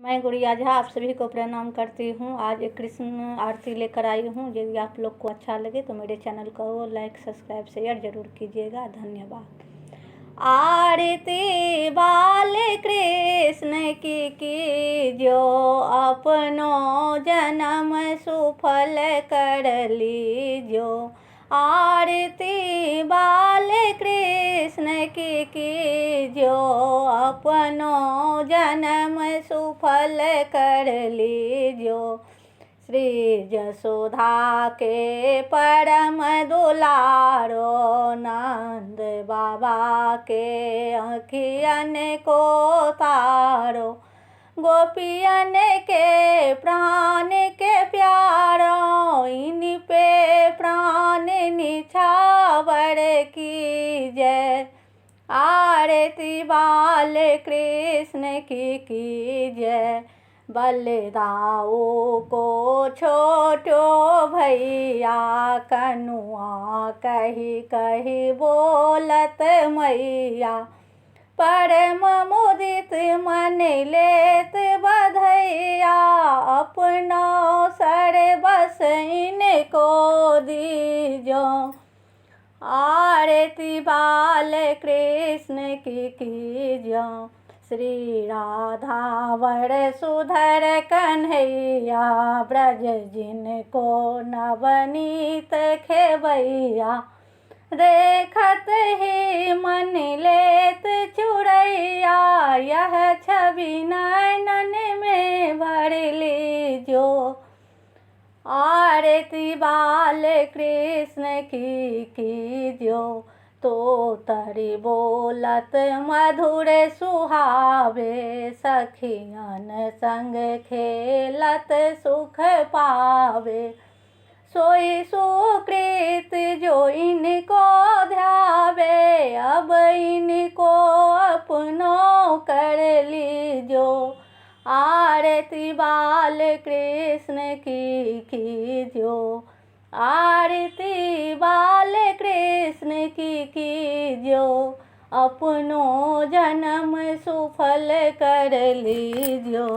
मैं गुड़िया झा आप सभी को प्रणाम करती हूँ। आज एक कृष्ण आरती लेकर आई हूँ। यदि आप लोग को अच्छा लगे तो मेरे चैनल को लाइक सब्सक्राइब शेयर जरूर कीजिएगा। धन्यवाद। आरती बाल कृष्ण की जो अपनो जन्म सुफल कर लीजो। आरती बाल कृष्ण की जो अपनो जन्म सुफल कर लीजो। श्री यशोदा के परम दुलारो नंद बाबा के अखियन को तारो। गोपियन के प्राण के प्यारो इन पे प्राण निछावर की जय। आरती बाल कृष्ण की जय। बलदाऊ को छोटो भैया कनुआ कही कही बोलत मैया। परम मुदित मन लेत बधैया अपनो सर्वस इनको दीजो। आरती बाल कृष्ण की जो। श्री राधा वर सुधर कन्हैया ब्रज जिनको नवनीत खेवैया। देखत ही मन लेत चुरैया यह छवि नैनन में भर लीजो। आरती बाल कृष्ण की जो। तो तरी बोलत मधुर सुहावे सखियन संग खेलत सुख पावे। सोई सुकृत जो इनको ध्यावे अब इनको अपनो कर लीजो। आरती बाल कृष्ण की जो। आरती बाल कृष्ण की जो। अपनो जन्म सुफल कर लीजो।